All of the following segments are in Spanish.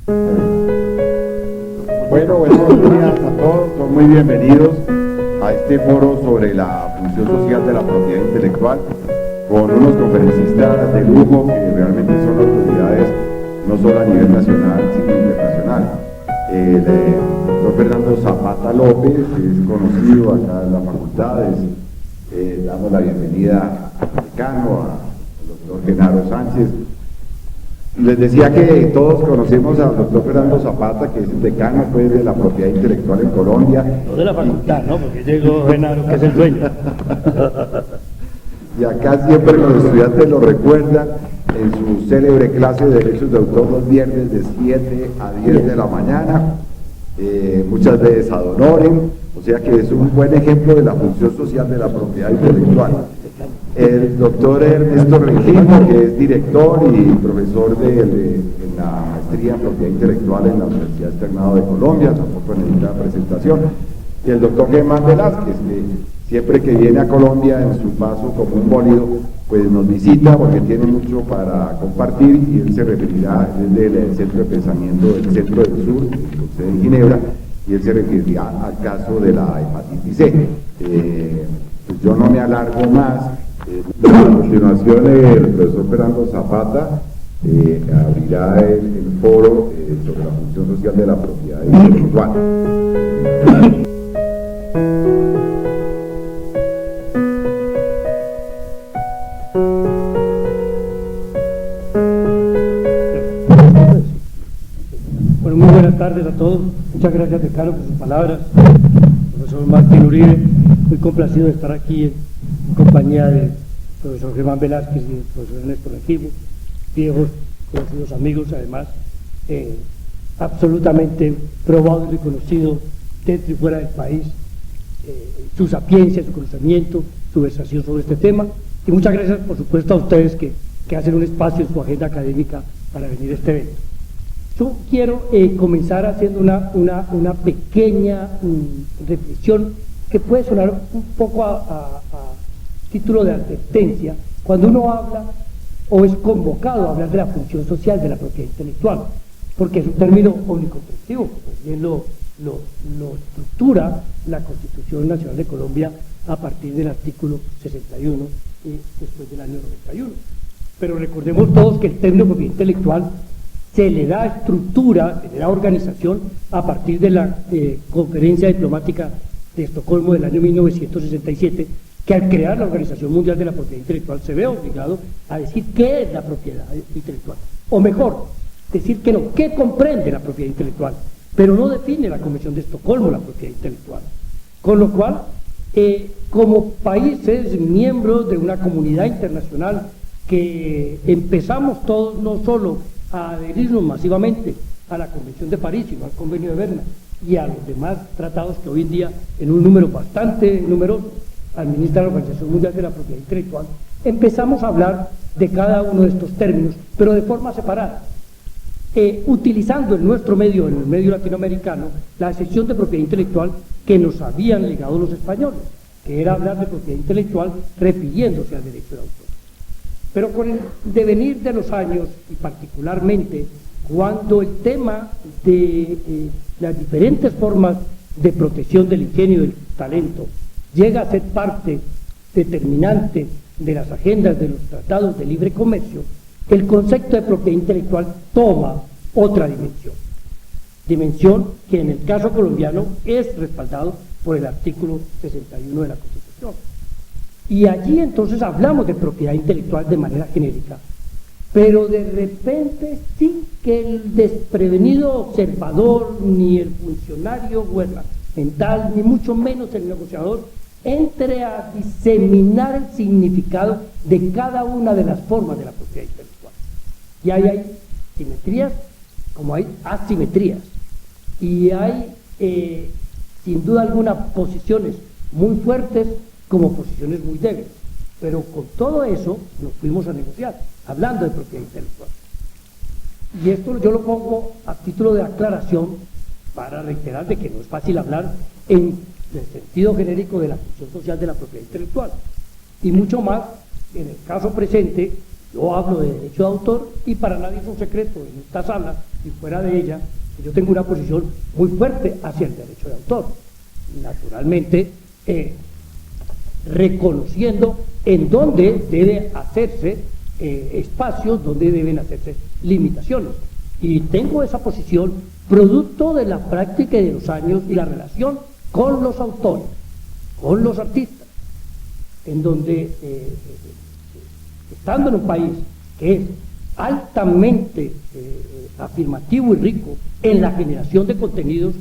Bueno, buenos días a todos, son muy bienvenidos a este foro sobre la función social de la propiedad intelectual, con unos conferencistas de lujo que realmente son autoridades no solo a nivel nacional, sino internacional. El doctor Fernando Zapata López es conocido acá en las facultades. Damos la bienvenida al decano, al doctor Genaro Sánchez. Les decía que todos conocemos al doctor Fernando Zapata, que es el decano pues, de la propiedad intelectual en Colombia. No de la facultad, ¿no? Porque llegó Genaro, que es el dueño. Y acá siempre los estudiantes lo recuerdan en su célebre clase de derechos de autor los viernes de 7 a 10 de la mañana, muchas veces ad honorem, o sea que es un buen ejemplo de la función social de la propiedad intelectual. El doctor Ernesto Rengifo, que es director y profesor en la maestría en propiedad intelectual en la Universidad Externado de Colombia, tampoco necesita presentación, y el doctor Germán Velázquez, que siempre que viene a Colombia en su paso como un bólido, pues nos visita porque tiene mucho para compartir, y él se referirá del Centro de Pensamiento del Centro del Sur, con sede en Ginebra, y él se referirá al caso de la hepatitis C. Pues yo no me alargo más. A continuación, el profesor Fernando Zapata abrirá el foro sobre la función social de la propiedad intelectual. Bueno, muy buenas tardes a todos. Muchas gracias, decano, por sus palabras. Profesor Martín Uribe, muy complacido de estar aquí en compañía del profesor Germán Velázquez y del profesor Ernesto Rengifo, viejos, conocidos amigos, además, absolutamente probado y reconocido dentro y fuera del país, su sapiencia, su conocimiento, su versación sobre este tema. Y muchas gracias, por supuesto, a ustedes que hacen un espacio en su agenda académica para venir a este evento. Yo quiero comenzar haciendo una pequeña reflexión que puede sonar un poco a título de advertencia cuando uno habla o es convocado a hablar de la función social de la propiedad intelectual, porque es un término omnicomprensivo, pues bien lo estructura la Constitución Nacional de Colombia a partir del artículo 61 y después del año 91. Pero recordemos todos que el término propiedad intelectual se le da estructura, se le da organización a partir de la Conferencia Diplomática de Estocolmo del año 1967, que al crear la Organización Mundial de la Propiedad Intelectual se ve obligado a decir qué es la propiedad intelectual, o mejor, decir que no, qué comprende la propiedad intelectual, pero no define la Convención de Estocolmo la propiedad intelectual. Con lo cual, como países miembros de una comunidad internacional que empezamos todos no solo a adherirnos masivamente a la Convención de París, sino al Convenio de Berna y a los demás tratados que hoy en día, en un número bastante numeroso, administra la Organización Mundial de la Propiedad Intelectual, empezamos a hablar de cada uno de estos términos, pero de forma separada, utilizando en nuestro medio, en el medio latinoamericano, la excepción de propiedad intelectual que nos habían legado los españoles, que era hablar de propiedad intelectual refiriéndose al derecho de autor. Pero con el devenir de los años, y particularmente cuando el tema de las diferentes formas de protección del ingenio y del talento llega a ser parte determinante de las agendas de los tratados de libre comercio, el concepto de propiedad intelectual toma otra dimensión que en el caso colombiano es respaldado por el artículo 61 de la Constitución. Y allí entonces hablamos de propiedad intelectual de manera genérica, pero de repente sin que el desprevenido observador, ni el funcionario gubernamental, ni mucho menos el negociador, entre a diseminar el significado de cada una de las formas de la propiedad intelectual. Y ahí hay simetrías como hay asimetrías, y hay sin duda alguna posiciones muy fuertes como posiciones muy débiles, pero con todo eso nos fuimos a negociar, hablando de propiedad intelectual. Y esto yo lo pongo a título de aclaración para reiterar de que no es fácil hablar en el sentido genérico de la función social de la propiedad intelectual, y mucho más en el caso presente Yo hablo de derecho de autor y para nadie es un secreto en esta sala y fuera de ella que yo tengo una posición muy fuerte hacia el derecho de autor. Naturalmente, reconociendo en dónde debe hacerse espacios, dónde deben hacerse limitaciones. Y tengo esa posición producto de la práctica de los años y la relación con los autores, con los artistas, en donde estando en un país que es altamente afirmativo y rico en la generación de contenidos,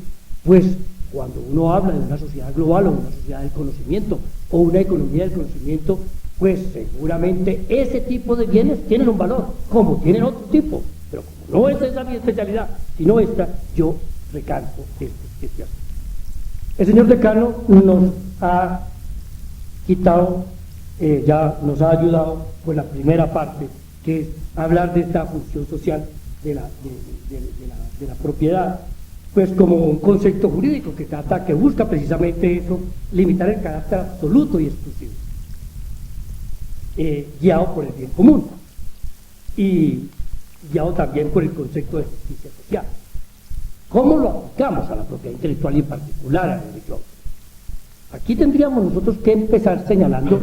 pues cuando uno habla de una sociedad global o una sociedad del conocimiento o una economía del conocimiento, pues seguramente ese tipo de bienes tienen un valor, como tienen otro tipo, pero como no es esa mi especialidad, sino esta, yo recalco este aspecto. El señor decano nos ha quitado, ya nos ha ayudado con la primera parte, que es hablar de esta función social de la propiedad, pues como un concepto jurídico que busca precisamente eso, limitar el carácter absoluto y exclusivo, guiado por el bien común y guiado también por el concepto de justicia social. ¿Cómo lo aplicamos a la propiedad intelectual y en particular al derecho a autor? Aquí tendríamos nosotros que empezar señalando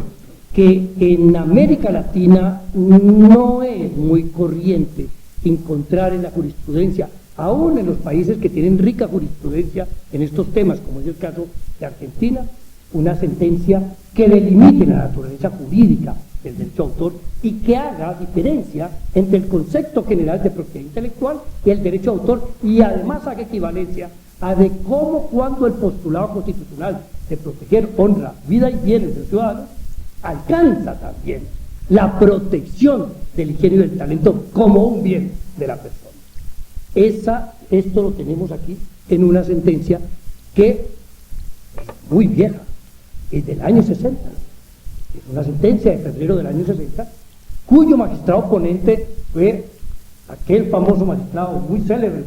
que en América Latina no es muy corriente encontrar en la jurisprudencia, aún en los países que tienen rica jurisprudencia en estos temas, como es el caso de Argentina, una sentencia que delimite la naturaleza jurídica del derecho a autor y que haga diferencia entre el concepto general de propiedad intelectual y el derecho a autor, y además haga equivalencia a de cómo, cuando el postulado constitucional de proteger honra, vida y bienes del ciudadano alcanza también la protección del ingenio y del talento como un bien de la persona. Esto lo tenemos aquí en una sentencia que es muy vieja, es del año 60, es una sentencia de febrero del año 60, cuyo magistrado ponente fue aquel famoso magistrado muy célebre,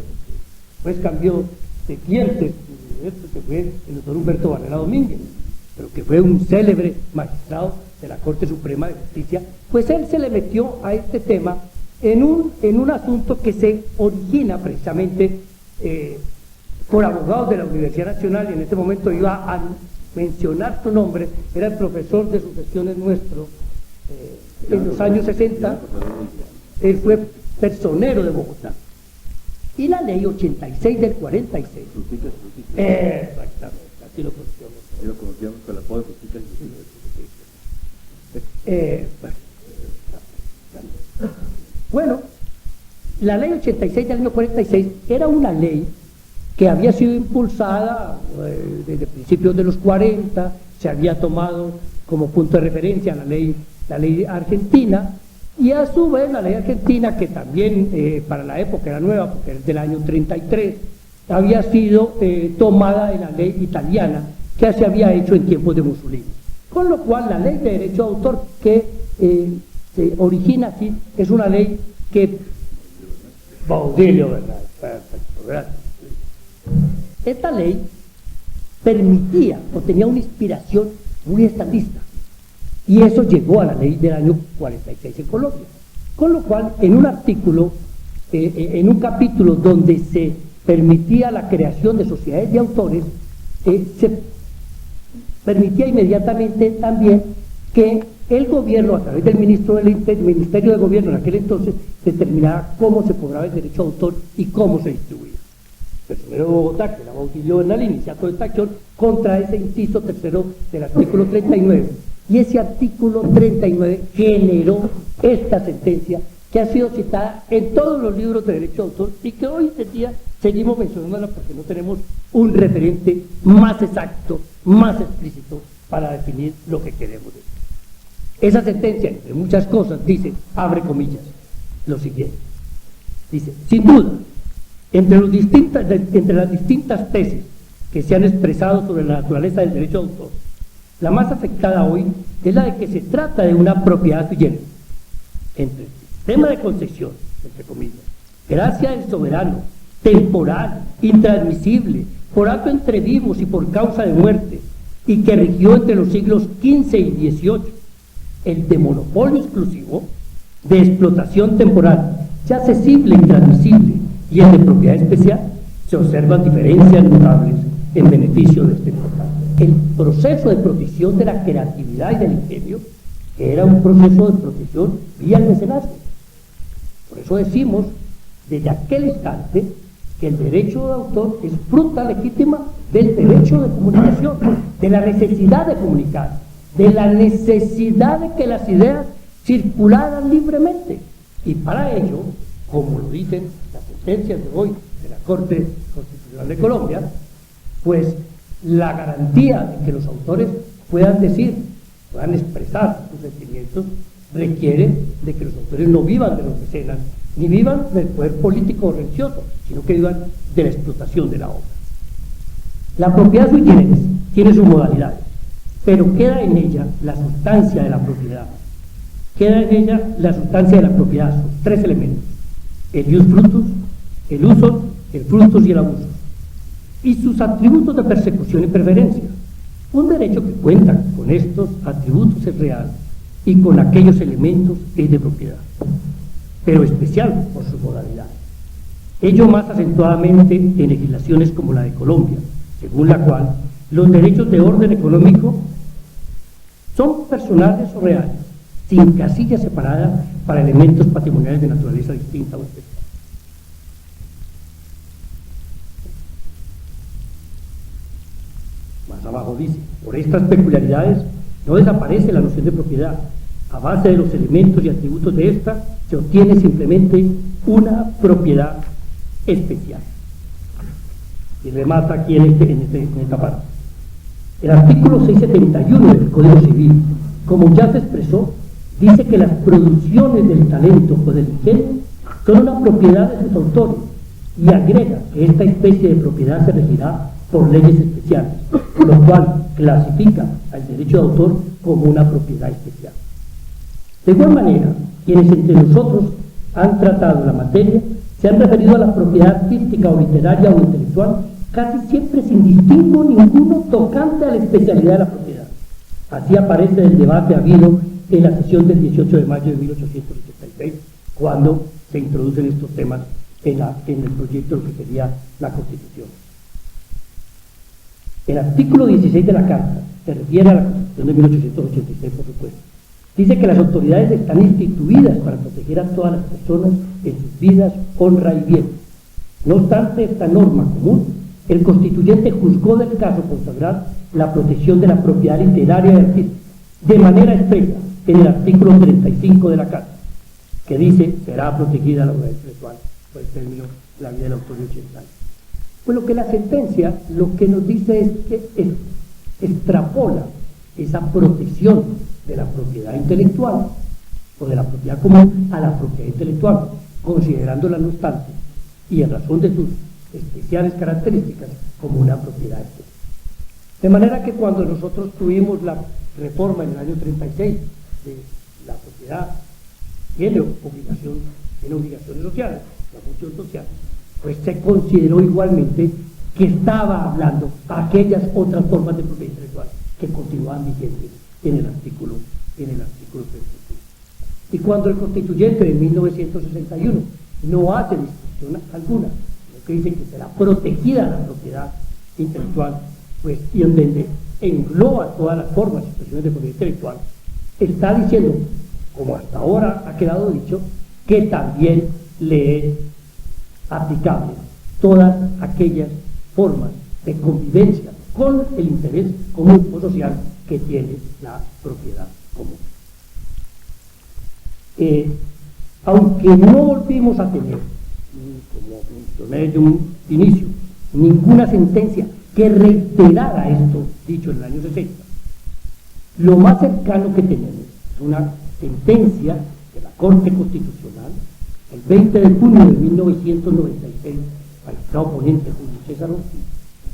pues cambió de clientes, que fue el doctor Humberto Barrera Domínguez, pero que fue un célebre magistrado de la Corte Suprema de Justicia. Pues él se le metió a este tema en un asunto que se origina precisamente por abogados de la Universidad Nacional, y en este momento iba a mencionar su nombre, era el profesor de sucesiones nuestro en los años 60, él fue personero de Bogotá. Y la ley 86 del 46. Exactamente, así lo conocíamos. Y lo conocíamos con el apodo de Frutica Bueno, la ley 86 del año 46 era una ley que había sido impulsada desde principios de los 40, se había tomado como punto de referencia la ley argentina, y a su vez la ley argentina, que también para la época era nueva, porque es del año 33, había sido tomada de la ley italiana que se había hecho en tiempos de Mussolini. Con lo cual la ley de derecho de autor que se origina aquí es una ley que... Baudilio, ¿verdad? Perfecto, gracias. Esta ley permitía o tenía una inspiración muy estatista, y eso llegó a la ley del año 46 en Colombia, con lo cual en un artículo, en un capítulo donde se permitía la creación de sociedades de autores, se permitía inmediatamente también que el gobierno, a través del Ministerio de Gobierno en aquel entonces, determinara cómo se cobraba el derecho de autor y cómo se distribuía. El primero de Bogotá, que era Baudilio Bernal, inicia toda esta acción contra ese inciso tercero del artículo 39. Y ese artículo 39 generó esta sentencia que ha sido citada en todos los libros de derecho de autor y que hoy en día seguimos mencionándola porque no tenemos un referente más exacto, más explícito para definir lo que queremos decir. Esa sentencia, entre muchas cosas, dice, abre comillas, lo siguiente. Dice, sin duda, entre las distintas tesis que se han expresado sobre la naturaleza del derecho de autor, la más afectada hoy es la de que se trata de una propiedad sui generis, entre el sistema de concesión, entre comillas, gracia del soberano, temporal, intransmisible, por acto entre vivos y por causa de muerte, y que rigió entre los siglos XV y XVIII, el de monopolio exclusivo, de explotación temporal, ya cesible y transmisible, y el de propiedad especial, se observan diferencias notables en beneficio de este portal. El proceso de protección de la creatividad y del ingenio era un proceso de protección vía el mecenazgo. Por eso decimos, desde aquel instante, que el derecho de autor es fruta legítima del derecho de comunicación, de la necesidad de comunicar, de la necesidad de que las ideas circularan libremente. Y para ello, como lo dicen las sentencias de hoy de la Corte Constitucional de Colombia, pues la garantía de que los autores puedan decir, puedan expresar sus sentimientos, requiere de que los autores no vivan de los mecenas, ni vivan del poder político o religioso, sino que vivan de la explotación de la obra. La propiedad sui generis tiene sus modalidades, pero queda en ella la sustancia de la propiedad. Queda en ella la sustancia de la propiedad, son tres elementos: el ius fructus, el uso, el fructus y el abuso, y sus atributos de persecución y preferencia. Un derecho que cuenta con estos atributos es real y con aquellos elementos es de propiedad, pero especial por su modalidad. Ello más acentuadamente en legislaciones como la de Colombia, según la cual los derechos de orden económico son personales o reales, sin casillas separadas para elementos patrimoniales de naturaleza distinta o especial. Más abajo dice, por estas peculiaridades no desaparece la noción de propiedad. A base de los elementos y atributos de esta se obtiene simplemente una propiedad especial. Y remata aquí en esta parte. El artículo 671 del Código Civil, como ya se expresó, dice que las producciones del talento o del ingenio son una propiedad de sus autores, y agrega que esta especie de propiedad se regirá por leyes especiales, lo cual clasifica al derecho de autor como una propiedad especial. De igual manera, quienes entre nosotros han tratado la materia se han referido a la propiedad artística o literaria o intelectual casi siempre sin distingo ninguno tocante a la especialidad de la propiedad. Así aparece el debate habido en la sesión del 18 de mayo de 1886, cuando se introducen estos temas en el proyecto de lo que sería la Constitución. El artículo 16 de la Carta se refiere a la Constitución de 1886, por supuesto. Dice que las autoridades están instituidas para proteger a todas las personas en sus vidas, honra y bien. No obstante esta norma común, el constituyente juzgó del caso consagrar la protección de la propiedad literaria y artística de manera expresa en el artículo 35 de la Carta, que dice será protegida la obra intelectual por el término de la vida del autor de 80 años. Pues lo que la sentencia lo que nos dice es que extrapola esa protección de la propiedad intelectual o de la propiedad común a la propiedad intelectual, considerándola no obstante y en razón de sus especiales características como una propiedad especial. De manera que cuando nosotros tuvimos la reforma en el año 36 de la propiedad tiene obligaciones sociales, la función social, pues se consideró igualmente que estaba hablando aquellas otras formas de propiedad intelectual que continuaban vigentes en el artículo 36. Y cuando el constituyente de 1961 no hace distinción alguna, lo que dice que será protegida la propiedad intelectual, pues y en donde engloba todas las formas y expresiones de propiedad intelectual, está diciendo, como hasta ahora ha quedado dicho, que también le es aplicable todas aquellas formas de convivencia con el interés común o social que tiene la propiedad común. Aunque no volvimos a tener, como mencioné de un inicio, ninguna sentencia que reiterara esto dicho en el año 60, lo más cercano que tenemos es una sentencia de la Corte Constitucional el 20 de junio de 1996, magistrado ponente Julio César Ortiz,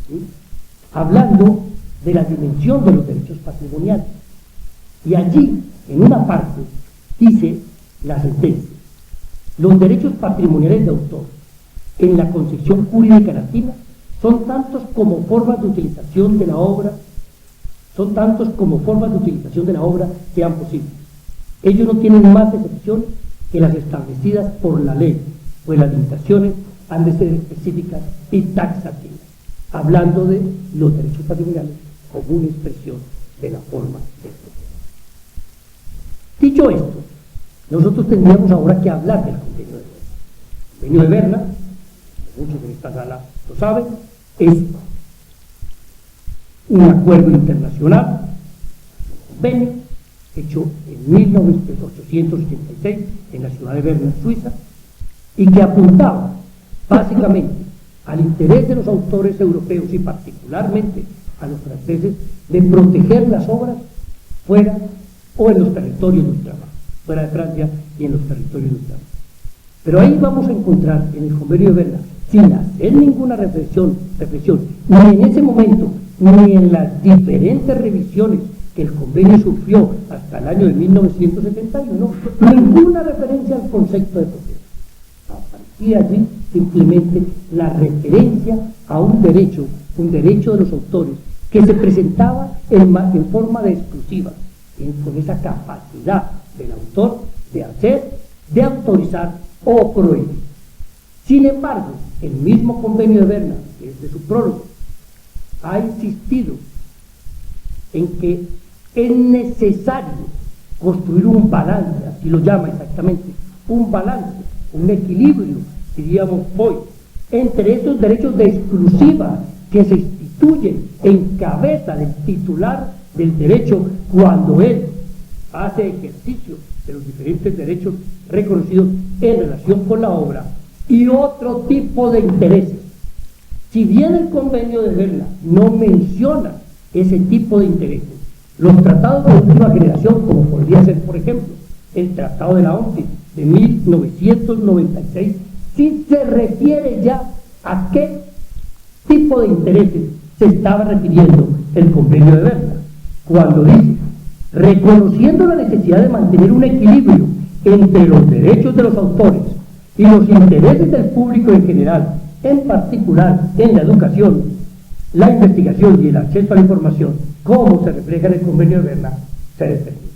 ¿sí?, hablando de la dimensión de los derechos patrimoniales. Y allí, en una parte, dice la sentencia: los derechos patrimoniales de autor, en la concepción jurídica latina, son tantos como formas de utilización de la obra, sean posibles. Ellos no tienen más excepciones que las establecidas por la ley, pues las limitaciones han de ser específicas y taxativas, hablando de los derechos patrimoniales como una expresión de la forma de propiedad. Dicho esto, nosotros tendríamos ahora que hablar del convenio de Berna. El convenio de Berna, muchos en esta sala lo saben, es un acuerdo internacional, un convenio hecho en 1886 en la ciudad de Berna, Suiza, y que apuntaba básicamente al interés de los autores europeos y particularmente a los franceses de proteger las obras fuera o en los territorios de ultramar, fuera de Francia y en los territorios de ultramar. Pero ahí vamos a encontrar en el convenio de Berna, sin hacer ninguna reflexión, ni en ese momento, ni en las diferentes revisiones que el convenio sufrió hasta el año de 1971, ninguna referencia al concepto de propiedad. Aparecía allí simplemente la referencia a un derecho de los autores que se presentaba en forma de exclusiva, con esa capacidad del autor de hacer, de autorizar o prohibir. Sin embargo, el mismo convenio de Berna, desde su prólogo, ha insistido en que es necesario construir un balance, así lo llama exactamente, un balance, un equilibrio, diríamos hoy, entre estos derechos de exclusiva que se instituyen en cabeza del titular del derecho cuando él hace ejercicio de los diferentes derechos reconocidos en relación con la obra, y otro tipo de intereses. Si bien el convenio de Berna no menciona ese tipo de intereses, los tratados de última generación, como podría ser, por ejemplo, el Tratado de la OMC de 1996, sí se refiere ya a qué tipo de intereses se estaba refiriendo el convenio de Berna, cuando dice: reconociendo la necesidad de mantener un equilibrio entre los derechos de los autores y los intereses del público en general, en particular en la educación, la investigación y el acceso a la información, como se refleja en el convenio de Berna, se determina.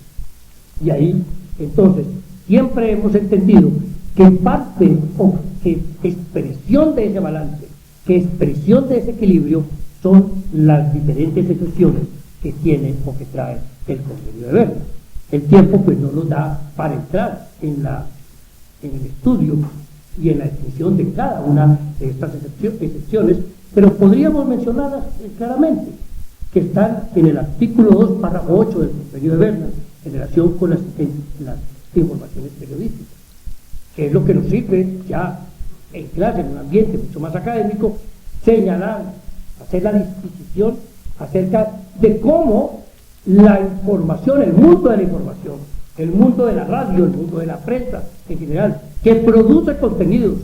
Y ahí, entonces, siempre hemos entendido que parte o que expresión de ese balance, que expresión de ese equilibrio, son las diferentes excepciones que tiene o que trae el convenio de Berna. El tiempo pues no nos da para entrar en el estudio y en la definición de cada una de estas excepciones, pero podríamos mencionarlas claramente, que están en el artículo 2, párrafo 8 del convenio de Berna, en relación con las informaciones periodísticas, que es lo que nos sirve ya en clase, en un ambiente mucho más académico, señalar, hacer la disquisición acerca de cómo la información, el mundo de la información, el mundo de la radio, el mundo de la prensa en general, que produce contenidos,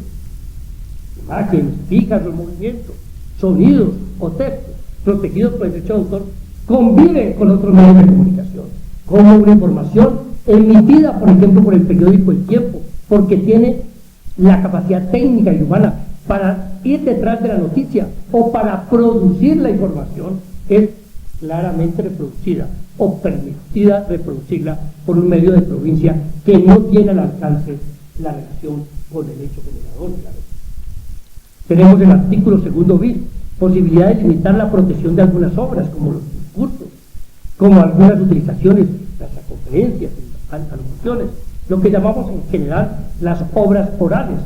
imágenes, fijas o movimientos, sonidos o textos protegidos por el derecho de autor, conviven con otros medios de comunicación, como una información emitida, por ejemplo, por el periódico El Tiempo, porque tiene la capacidad técnica y humana para ir detrás de la noticia o para producir la información, es claramente reproducida o permitida reproducirla por un medio de provincia que no tiene al alcance la relación con el hecho generador de la ley. Tenemos el artículo segundo bis, posibilidad de limitar la protección de algunas obras, como los discursos, como algunas utilizaciones, las conferencias, las alocuciones, lo que llamamos en general las obras orales,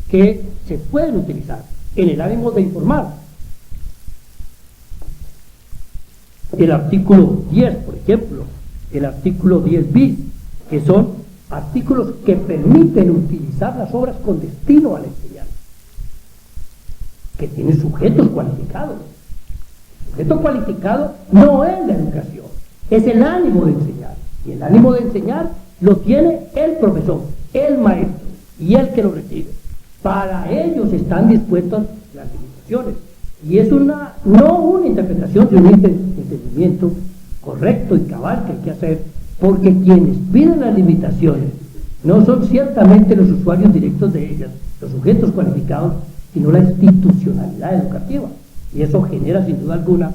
que se pueden utilizar en el ánimo de informar. El artículo 10, por ejemplo, el artículo 10 bis, que son artículos que permiten utilizar las obras con destino a la enseñanza, que tienen sujetos cualificados. El sujeto cualificado no es la educación, es el ánimo de enseñar, y el ánimo de enseñar lo tiene el profesor, el maestro y el que lo recibe. Para ellos están dispuestas las limitaciones, y es no una interpretación de un entendimiento correcto y cabal que hay que hacer, porque quienes piden las limitaciones no son ciertamente los usuarios directos de ellas, los sujetos cualificados, sino la institucionalidad educativa, y eso genera sin duda alguna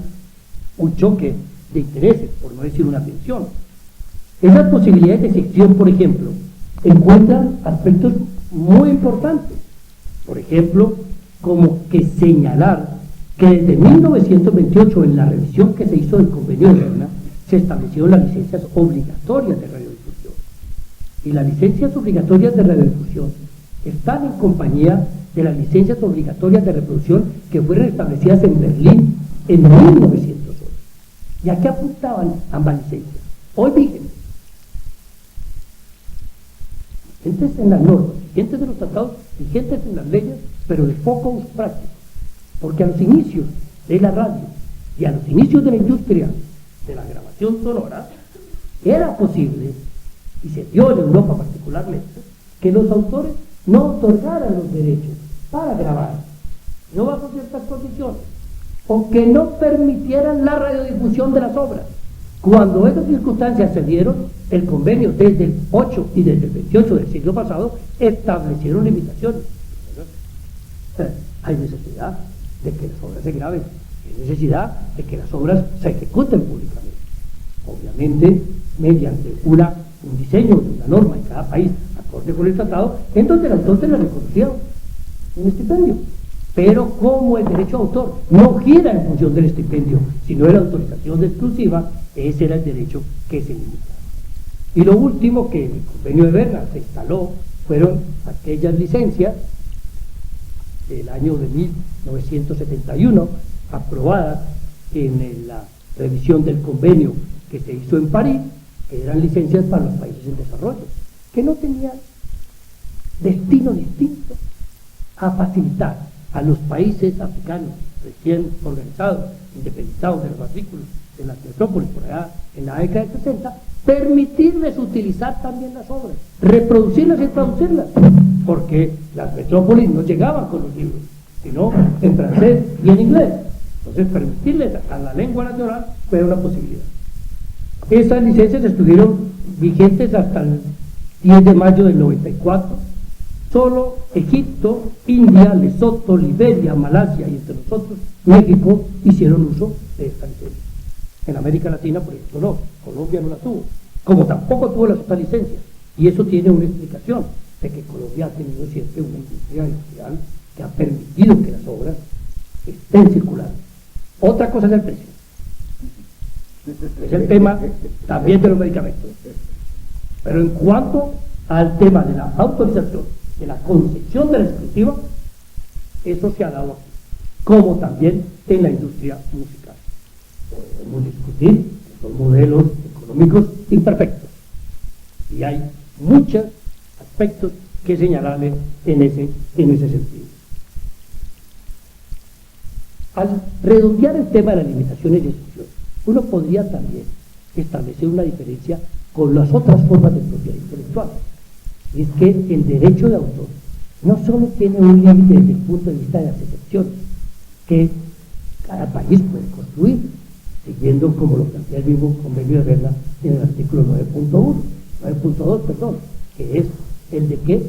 un choque de intereses, por no decir una tensión. Esas posibilidades de excepción, por ejemplo, encuentran aspectos muy importantes. Por ejemplo, como que señalar que desde 1928, en la revisión que se hizo del Convenio de Berna, se establecieron las licencias obligatorias de radiodifusión. Y las licencias obligatorias de radiodifusión están en compañía de las licencias obligatorias de reproducción que fueron establecidas en Berlín en 1908. ¿Y a qué apuntaban ambas licencias? Hoy vigentes, vigentes en las normas, vigentes de los tratados, vigentes en las leyes, pero de poco uso práctico. Porque a los inicios de la radio y a los inicios de la industria de la grabación sonora, era posible, y se dio en Europa particularmente, que los autores no otorgaran los derechos para grabar, no bajo ciertas condiciones, o que no permitieran la radiodifusión de las obras. Cuando esas circunstancias se dieron, el convenio desde el 8 y desde el 28 del siglo pasado establecieron limitaciones. Hay necesidad de que las obras se graben, hay necesidad de que las obras se ejecuten públicamente, obviamente mediante un diseño de una norma en cada país acorde con el tratado, en donde el autor se le reconocía un estipendio, pero como el derecho de autor no gira en función del estipendio, sino de la autorización exclusiva, ese era el derecho que se limita. Y lo último que en el Convenio de Berna se instaló fueron aquellas licencias del año de 1971, aprobadas en la revisión del convenio que se hizo en París, que eran licencias para los países en desarrollo, que no tenían destino distinto a facilitar a los países africanos recién organizados, independizados de los matrículos de las metrópolis por allá en la década del 60, permitirles utilizar también las obras, reproducirlas y traducirlas, porque las metrópolis no llegaban con los libros, sino en francés y en inglés. Entonces, permitirles a la lengua nacional fue una posibilidad. Esas licencias estuvieron vigentes hasta el 10 de mayo del 94. Solo Egipto, India, Lesoto, Liberia, Malasia y entre nosotros México hicieron uso de esta licencia. En América Latina, por ejemplo, no. Colombia no la tuvo, como tampoco tuvo las otras licencias. Y eso tiene una explicación de que Colombia ha tenido siempre una industria industrial que ha permitido que las obras estén circulando. Otra cosa es el precio. Es el tema también de los medicamentos. Pero en cuanto al tema de la autorización, de la concepción de la exclusiva, eso se ha dado aquí, como también en la industria musical. Podemos discutir que son modelos económicos imperfectos y hay muchos aspectos que señalarle en ese sentido. Al redondear el tema de las limitaciones y exclusiones, uno podría también establecer una diferencia con las otras formas de propiedad intelectual. Y es que el derecho de autor no solo tiene un límite desde el punto de vista de las excepciones, que cada país puede construir, siguiendo como lo plantea el mismo Convenio de Berna en el artículo 9.2, que es el de que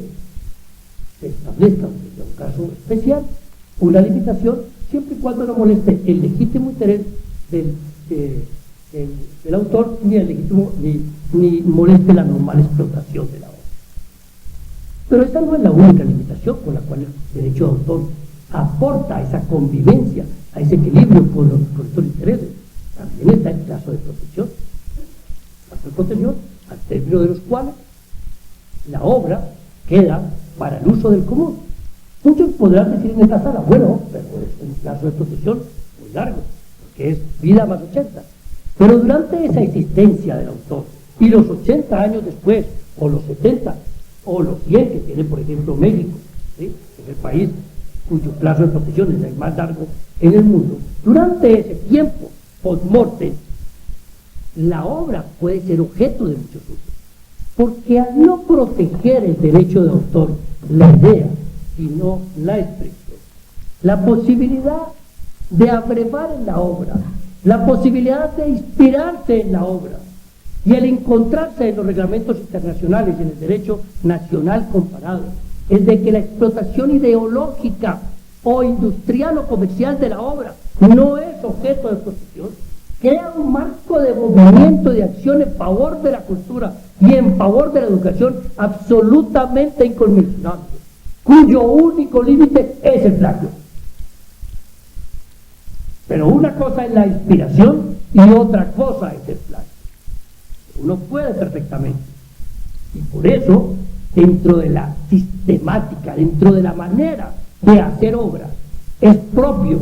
se establezca, en un caso especial, una limitación siempre y cuando no moleste el legítimo interés del autor ni moleste la normal explotación de la obra. Pero esta no es la única limitación con la cual el derecho de autor aporta a esa convivencia, a ese equilibrio con estos intereses. También está el caso de protección. Caso de protección, al término de los cuales la obra queda para el uso del común. Muchos podrán decir en esta sala, bueno, pero es un plazo de protección muy largo, porque es vida más 80. Pero durante esa existencia del autor, y los 80 años después, o los 70, o los 100 que tiene, por ejemplo, México, ¿sí?, es el país cuyo plazo de protección es el más largo en el mundo, durante ese tiempo, post-mortem, la obra puede ser objeto de muchos usos, porque al no proteger el derecho de autor, la idea, sino la expresión, la posibilidad de abrevar en la obra, la posibilidad de inspirarse en la obra y el encontrarse en los reglamentos internacionales y en el derecho nacional comparado, es de que la explotación ideológica o industrial o comercial de la obra no es objeto de protección, crea un marco de movimiento y de acción en favor de la cultura y en favor de la educación absolutamente inconmensurable, cuyo único límite es el plagio. Pero una cosa es la inspiración y otra cosa es el plagio. Uno puede perfectamente. Y por eso, dentro de la sistemática, dentro de la manera de hacer obra, es propio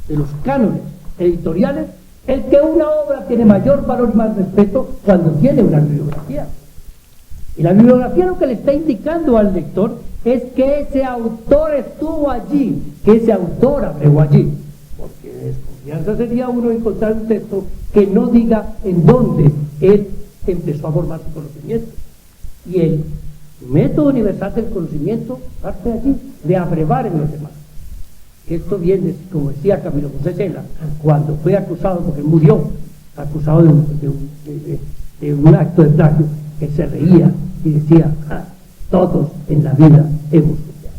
de los cánones editoriales el que una obra tiene mayor valor y más respeto cuando tiene una bibliografía. Y la bibliografía lo que le está indicando al lector es que ese autor estuvo allí, que ese autor abrió allí. Porque de desconfianza sería uno encontrar un texto que no diga en dónde él empezó a formar su conocimiento. Y el método universal del conocimiento parte de allí, de abrevar en los demás. Esto viene, como decía Camilo José Cela, cuando fue acusado, porque murió acusado de un acto de plagio, que se reía y decía: todos en la vida hemos copiado,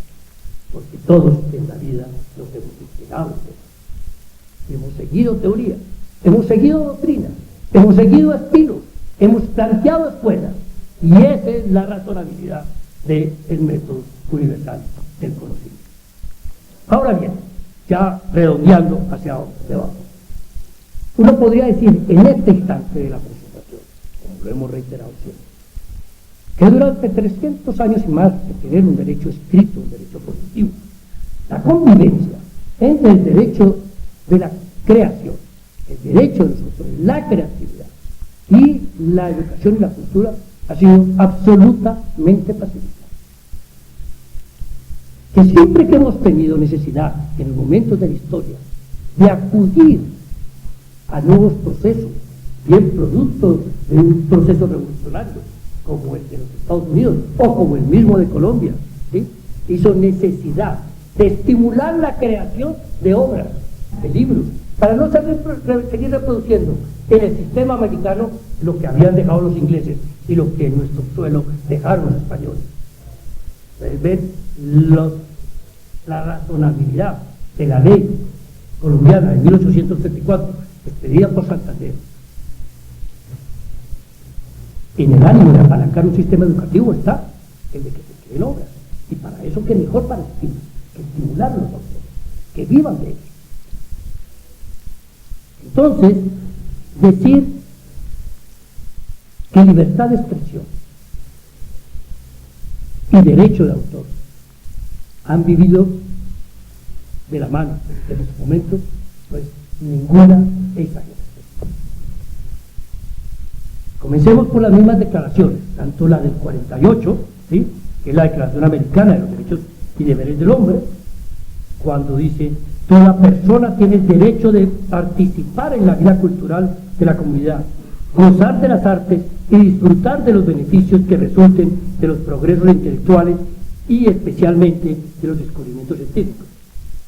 porque todos en la vida nos hemos inspirado, hemos seguido teoría, hemos seguido doctrina, hemos seguido estilos, hemos planteado escuelas, y esa es la razonabilidad del método universal del conocimiento. Ahora bien, ya redondeando hacia abajo, uno podría decir en este instante de la presentación, como lo hemos reiterado siempre, que durante 300 años y más de tener un derecho escrito, un derecho positivo, la convivencia entre el derecho de la creación, el derecho de nosotros, la creatividad y la educación y la cultura ha sido absolutamente pacífica. Que siempre que hemos tenido necesidad, en los momentos de la historia, de acudir a nuevos procesos, bien producto de un proceso revolucionario, como el de los Estados Unidos, o como el mismo de Colombia, ¿sí?, hizo necesidad de estimular la creación de obras, de libros, para no seguir reproduciendo en el sistema americano lo que habían dejado los ingleses y lo que en nuestro suelo dejaron los españoles. Ustedes ven la razonabilidad de la ley colombiana de 1834, expedida por Santander, en el ánimo de apalancar un sistema educativo está el de que se creen obras, y para eso que mejor para estimular a los autores, que vivan de ello. Entonces, decir que libertad de expresión y derecho de autor han vivido de la mano en estos momentos, pues ninguna exageración. Comencemos por las mismas declaraciones, tanto la del 48, ¿sí?, que es la Declaración Americana de los Derechos y Deberes del Hombre, cuando dice: toda persona tiene el derecho de participar en la vida cultural de la comunidad, gozar de las artes y disfrutar de los beneficios que resulten de los progresos intelectuales y especialmente de los descubrimientos científicos.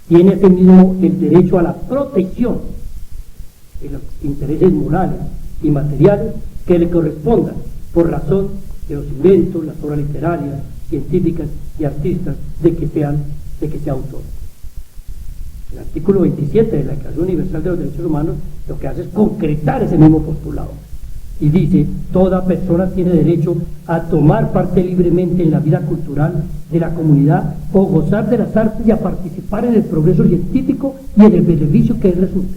Tiene asimismo el derecho a la protección de los intereses morales y materiales que le correspondan por razón de los inventos, las obras literarias, científicas y artistas de que sea autor. El artículo 27 de la Declaración Universal de los Derechos Humanos lo que hace es concretar ese mismo postulado y dice: toda persona tiene derecho a tomar parte libremente en la vida cultural de la comunidad o gozar de las artes y a participar en el progreso científico y en el beneficio que él resulte.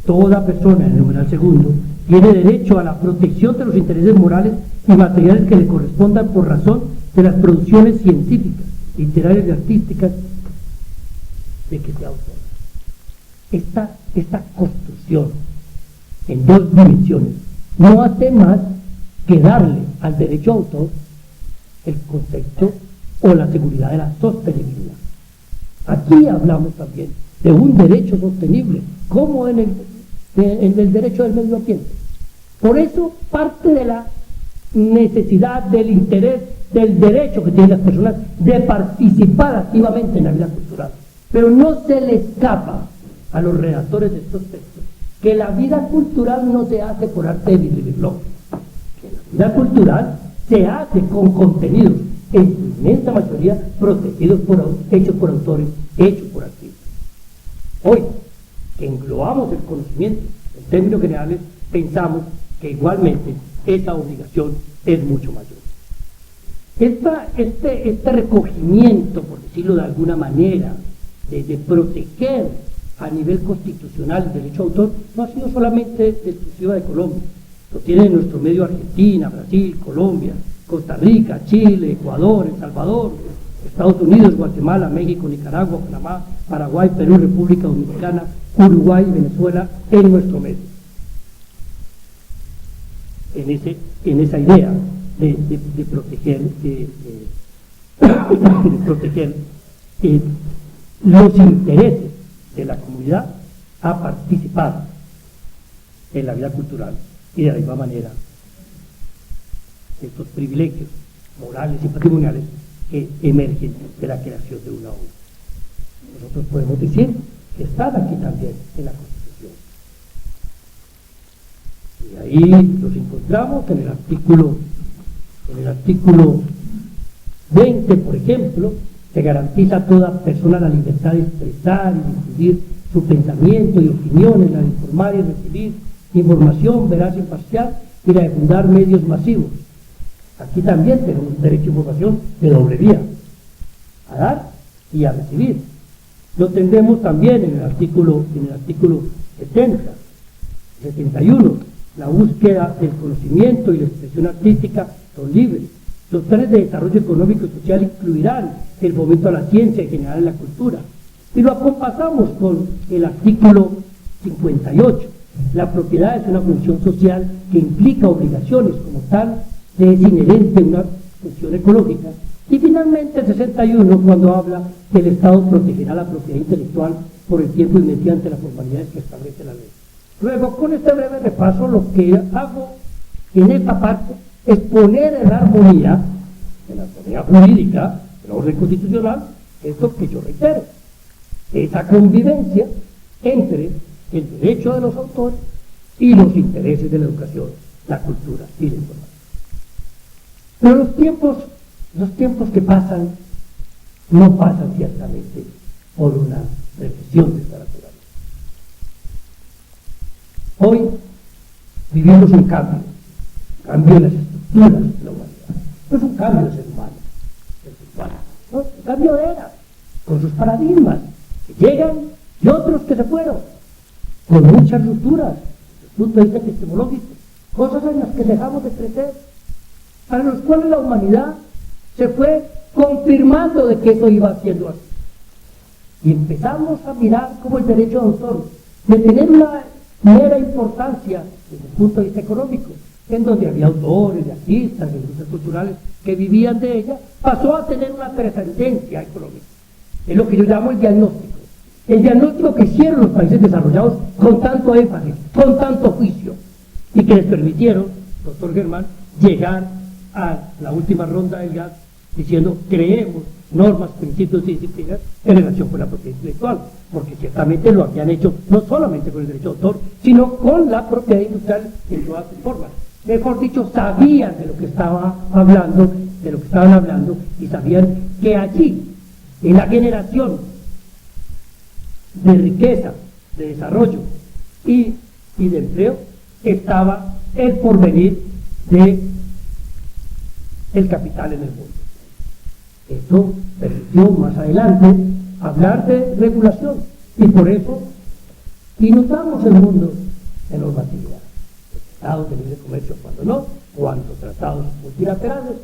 Toda persona, en el numeral segundo, tiene derecho a la protección de los intereses morales y materiales que le correspondan por razón de las producciones científicas, literarias y artísticas de que sea autor. Esta construcción en dos dimensiones no hace más que darle al derecho a autor el concepto o la seguridad de la sostenibilidad. Aquí hablamos también de un derecho sostenible, como en el derecho del medio ambiente. Por eso parte de la necesidad, del interés, del derecho que tienen las personas de participar activamente en la vida cultural. Pero no se le escapa a los redactores de estos textos que la vida cultural no se hace por arte de biblioteca, que la vida cultural se hace con contenidos, en su inmensa mayoría protegidos hechos por autores, hechos por artistas. Hoy, que englobamos el conocimiento en términos generales, pensamos que igualmente esa obligación es mucho mayor. Este recogimiento, por decirlo de alguna manera, de proteger a nivel constitucional el derecho de autor, no ha sido solamente exclusiva de Colombia. Lo tiene en nuestro medio Argentina, Brasil, Colombia, Costa Rica, Chile, Ecuador, El Salvador, Estados Unidos, Guatemala, México, Nicaragua, Panamá, Paraguay, Perú, República Dominicana, Uruguay y Venezuela en nuestro medio. En esa idea de proteger, los intereses de la comunidad a participar en la vida cultural y de la misma manera estos privilegios morales y patrimoniales que emergen de la creación de una obra. Nosotros podemos decir que están aquí también en la Constitución. Y ahí los encontramos en el artículo 20, por ejemplo, se garantiza a toda persona la libertad de expresar y difundir su pensamiento y opiniones, la de informar y recibir información veraz y imparcial y la de fundar medios masivos. Aquí también tenemos un derecho a información de doble vía, a dar y a recibir. Lo tendremos también en el artículo 70, 71. La búsqueda del conocimiento y la expresión artística son libres. Los planes de desarrollo económico y social incluirán el fomento a la ciencia y en general la cultura. Y lo acompasamos con el artículo 58. La propiedad es una función social que implica obligaciones, como tal, es inherente a una función ecológica. Y finalmente el 61, cuando habla que el Estado protegerá la propiedad intelectual por el tiempo y mediante las formalidades que establece la ley. Luego, con este breve repaso, lo que hago en esta parte es poner en armonía jurídica, en la orden constitucional, esto que yo reitero, esa convivencia entre el derecho de los autores y los intereses de la educación, la cultura y la información. Pero los tiempos que pasan no pasan ciertamente por una reflexión de esta naturaleza. Hoy vivimos un cambio en las estructuras de la humanidad. No es un cambio de ser humano, ¿no? Un cambio de era, con sus paradigmas, que llegan y otros que se fueron, con muchas rupturas, desde el punto de vista epistemológico, cosas en las que dejamos de crecer, para los cuales la humanidad se fue confirmando de que eso iba siendo así. Y empezamos a mirar como el derecho de autor, de tener una mera importancia desde el punto de vista económico, en donde había autores, artistas, industrias culturales que vivían de ella, pasó a tener una trascendencia económica. Es lo que yo llamo el diagnóstico. El diagnóstico que hicieron los países desarrollados con tanto énfasis, con tanto juicio, y que les permitieron, doctor Germán, llegar a la última ronda del GATT diciendo creemos normas, principios y disciplinas en relación con la propiedad intelectual, porque ciertamente lo habían hecho no solamente con el derecho de autor, sino con la propiedad industrial en todas sus formas. Mejor dicho, sabían de lo que estaban hablando, y sabían que allí, en la generación de riqueza, de desarrollo y de empleo, estaba el porvenir de el capital en el mundo. Esto permitió más adelante hablar de regulación, y por eso inundamos el mundo de normatividad. Tratados de libre comercio cuando no, cuantos tratados multilaterales,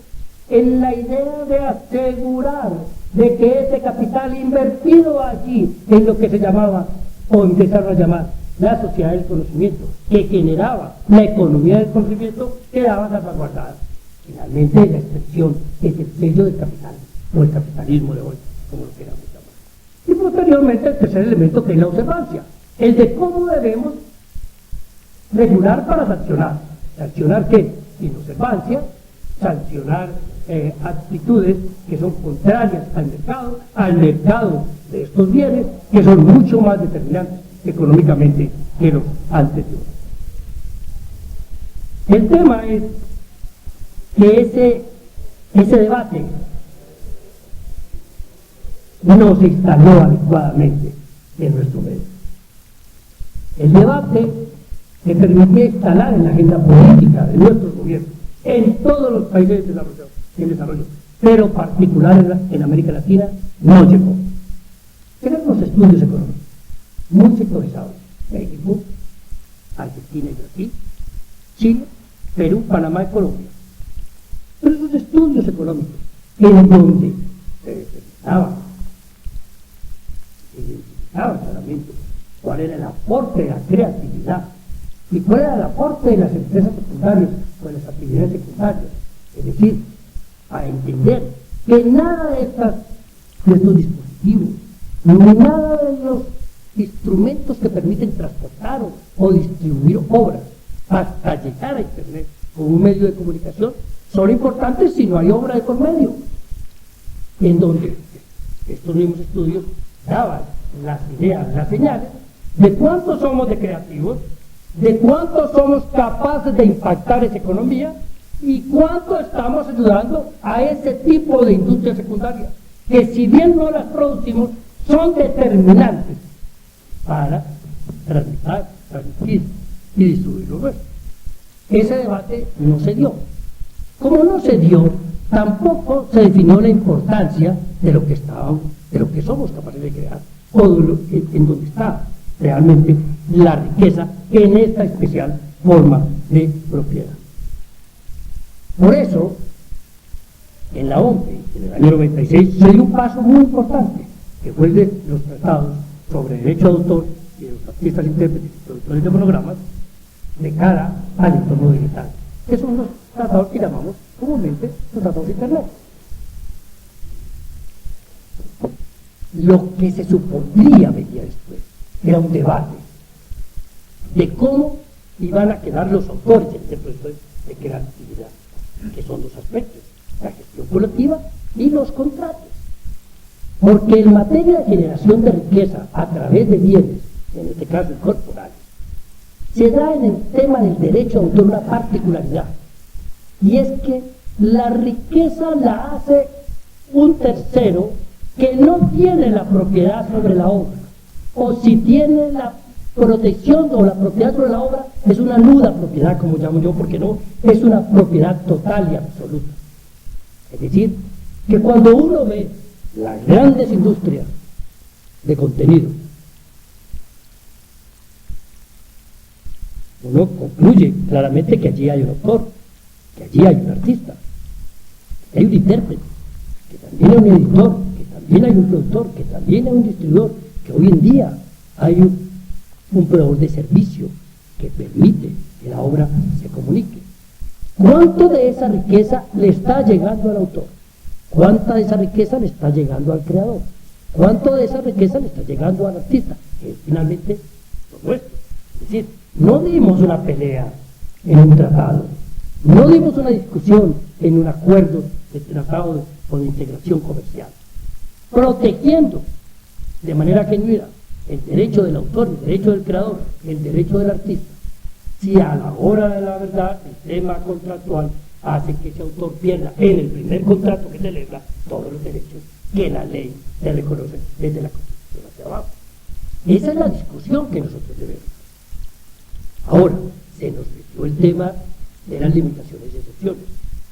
en la idea de asegurar de que ese capital invertido allí en lo que se llamaba, o empezaron a llamar, la sociedad del conocimiento, que generaba la economía del conocimiento, quedaba salvaguardada. Finalmente la expresión es el sello del capital, o el capitalismo de hoy, como lo queramos llamar. Y posteriormente el tercer elemento, que es la observancia, el de cómo debemos regular para sancionar. ¿Sancionar qué? Inobservancia, sancionar actitudes que son contrarias al mercado de estos bienes, que son mucho más determinantes económicamente que los anteriores. El tema es que ese debate no se instaló adecuadamente en nuestro medio. El debate que permitía instalar en la agenda política de nuestros gobiernos en todos los países en desarrollo, pero particular en América Latina, no llegó. Eran los estudios económicos, muy sectorizados: México, Argentina y Brasil, Chile, Perú, Panamá y Colombia. Pero esos estudios económicos, en donde se identificaba claramente cuál era el aporte de la creatividad y cuál era el aporte de las empresas secundarias o de las actividades secundarias, es decir, a entender que nada de estos dispositivos, ni nada de los instrumentos que permiten transportar o distribuir obras hasta llegar a Internet como un medio de comunicación son importantes si no hay obra de por medio, en donde estos mismos estudios daban las ideas, las señales de cuánto somos de creativos, de cuánto somos capaces de impactar esa economía y cuánto estamos ayudando a ese tipo de industrias secundarias, que si bien no las producimos, son determinantes para transmitir y distribuir lo nuestro. Ese debate no se dio. Como no se dio, tampoco se definió la importancia de lo que somos capaces de crear, o en donde está realmente la riqueza en esta especial forma de propiedad. Por eso, en la OMPE, en el año 96, se dio un paso muy importante, que fue el de los tratados sobre derecho de autor y de los artistas, intérpretes y productores de fonogramas, de cara al entorno digital, que son los tratados que llamamos comúnmente los tratados de Internet. Lo que se supondría venía después era un debate de cómo iban a quedar los autores en este proceso de creatividad, que son dos aspectos: la gestión colectiva y los contratos. Porque en materia de generación de riqueza a través de bienes, en este caso corporales, se da en el tema del derecho de autor una particularidad, y es que la riqueza la hace un tercero que no tiene la propiedad sobre la obra, o si tiene la protección o la propiedad sobre la obra, es una nuda propiedad, como llamo yo, porque no es una propiedad total y absoluta. Es decir, que cuando uno ve las grandes industrias de contenido, uno concluye claramente que allí hay un autor, que allí hay un artista, que hay un intérprete, que también hay un editor, que también hay un productor, que también hay un distribuidor, que hoy en día hay un proveedor de servicio que permite que la obra se comunique. ¿Cuánto de esa riqueza le está llegando al autor? ¿Cuánta de esa riqueza le está llegando al creador? ¿Cuánto de esa riqueza le está llegando al artista? Que es finalmente lo nuestro. Es decir, no dimos una pelea en un tratado, no dimos una discusión en un acuerdo de tratado o de integración comercial, protegiendo de manera genuina el derecho del autor, el derecho del creador, el derecho del artista. Si a la hora de la verdad el tema contractual hace que ese autor pierda en el primer contrato que celebra todos los derechos que la ley le reconoce desde la Constitución hacia abajo. Esa es la discusión que nosotros debemos. Ahora, se nos metió el tema de las limitaciones y excepciones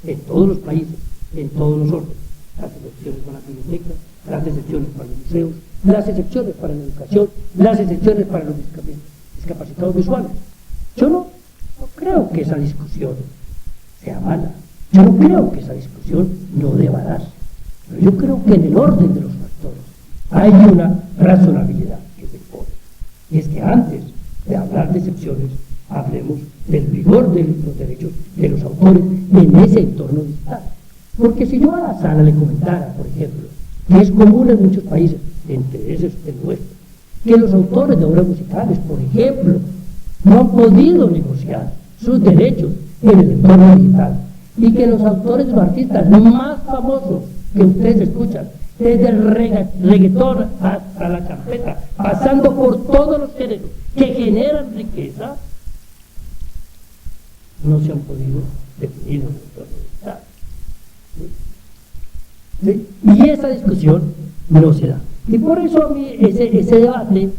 en todos los países, en todos los órdenes. Las excepciones para las bibliotecas, las excepciones para los museos, las excepciones para la educación, las excepciones para los discapacitados visuales. Yo no creo que esa discusión sea mala, yo no creo que esa discusión no deba darse, pero yo creo que en el orden de los factores hay una razonabilidad que se impone, y es que antes de hablar de excepciones hablemos del vigor de los derechos de los autores en ese entorno digital. Porque si yo a la sala le comentara, por ejemplo, que es común en muchos países, entre esos el nuestro, que los autores de obras musicales, por ejemplo, no han podido negociar sus derechos en el entorno digital, y que los autores de los artistas más famosos que ustedes escuchan, desde el reggaetón hasta la champeta, pasando por todos los géneros que generan riqueza, no se han podido definir en el entorno digital. ¿Sí? Y esa discusión no se da. Y por eso a mí ese debate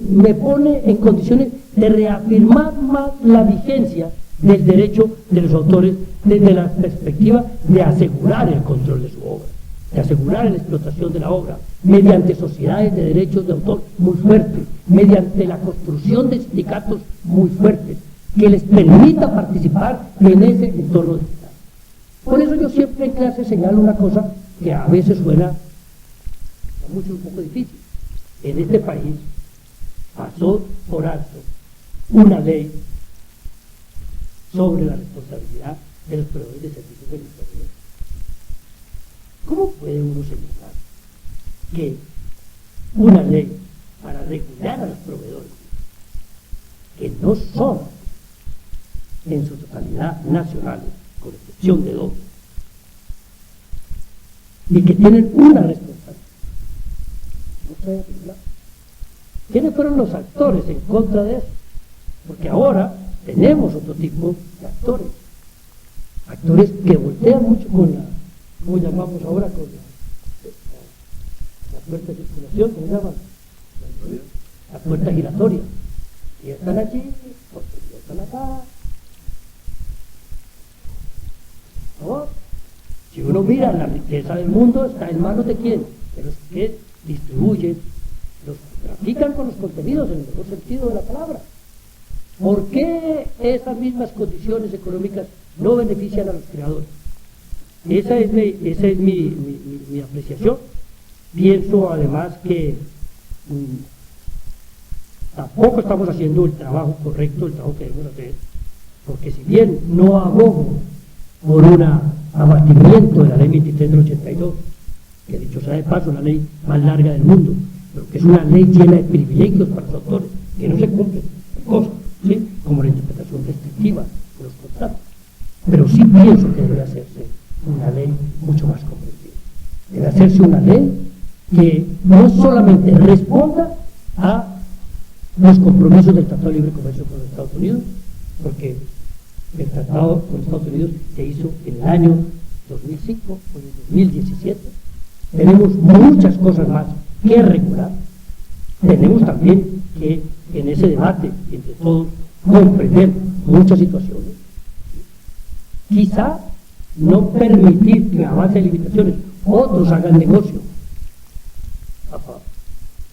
me pone en condiciones de reafirmar más la vigencia del derecho de los autores desde la perspectiva de asegurar el control de su obra, de asegurar la explotación de la obra, mediante sociedades de derechos de autor muy fuertes, mediante la construcción de sindicatos muy fuertes, que les permita participar en ese entorno digital. Por eso yo siempre en clase señalo una cosa que a veces suena a muchos un poco difícil. En este país pasó por alto una ley sobre la responsabilidad de los proveedores de servicios del Internet. ¿Cómo puede uno señalar que una ley para regular a los proveedores que no son en su totalidad nacionales, con excepción de dos, y que tienen una responsabilidad? No puede regular. ¿Quiénes fueron los actores en contra de eso? Porque ahora tenemos otro tipo de actores, actores que voltean mucho con la, ¿cómo llamamos ahora? Con la puerta de circulación, ¿cómo llaman? La puerta giratoria. Y están allí, porque ya están acá. ¿No? Si uno mira, la riqueza del mundo está en manos de quién, de los que distribuyen, los que trafican con los contenidos en el mejor sentido de la palabra. ¿Por qué esas mismas condiciones económicas no benefician a los creadores? Esa es mi apreciación. Pienso además que tampoco estamos haciendo el trabajo correcto, el trabajo que debemos hacer, porque si bien no abogo por un abatimiento de la ley 23 del 82, que dicho sea de paso, la ley más larga del mundo, pero que es una ley llena de privilegios para los autores, que no se cumplen cosas, ¿sí? Como la interpretación restrictiva de los contratos. Pero sí pienso que debe hacerse una ley mucho más comprensiva. Debe hacerse una ley que no solamente responda a los compromisos del Tratado de Libre Comercio con los Estados Unidos, porque el tratado con Estados Unidos se hizo en el año 2005 o en el 2017. Tenemos muchas cosas más que regular. Tenemos también que en ese debate entre todos comprender muchas situaciones. Quizá no permitir que a base de limitaciones otros hagan negocio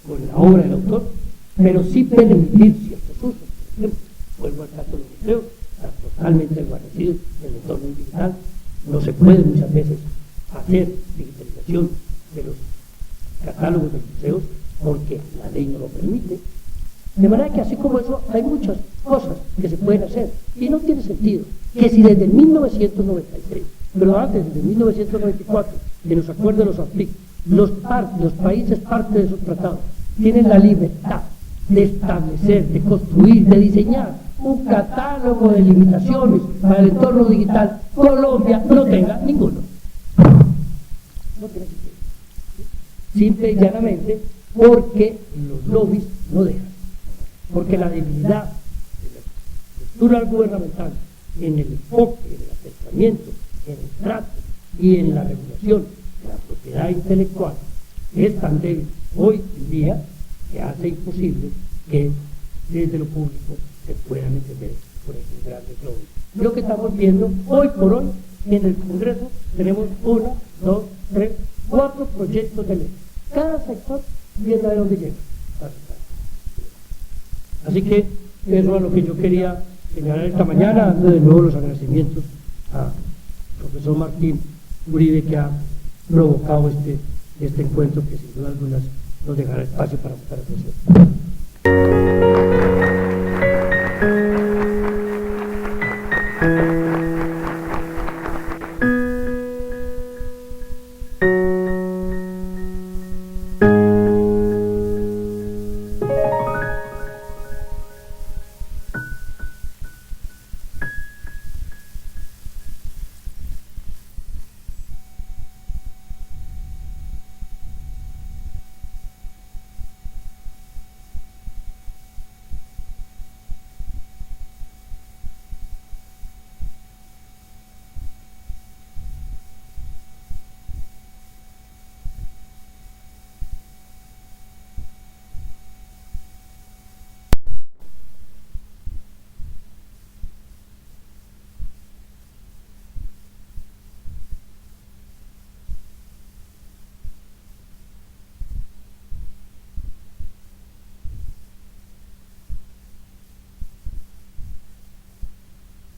con la obra del autor, pero sí permitir ciertos usos. Por ejemplo, vuelvo al caso de los museos, están totalmente desvanecidos en el entorno digital. No se puede muchas veces hacer digitalización de los catálogos de museos porque la ley no lo permite. De manera que así como eso hay muchas cosas que se pueden hacer y no tiene sentido que si desde 1996, pero antes desde 1994, en los acuerdos de los AFPIC, los países parte de esos tratados tienen la libertad de establecer, de construir, de diseñar un catálogo de limitaciones para el entorno digital, Colombia no tenga ninguno. No tiene sentido. Simple y llanamente porque los lobbies no dejan. Porque la debilidad de la estructura gubernamental en el enfoque, en el acercamiento, en el trato y en la regulación de la propiedad intelectual es tan débil hoy en día que hace imposible que desde lo público se puedan entender por esos grandes lobbies. Lo que estamos viendo hoy por hoy en el Congreso tenemos 1, 2, 3, 4 proyectos de ley. Cada sector viendo a dónde llega. Así que eso es lo que yo quería señalar esta mañana, dando de nuevo los agradecimientos al profesor Martín Uribe, que ha provocado este encuentro que sin duda alguna nos dejará espacio para buscar atención.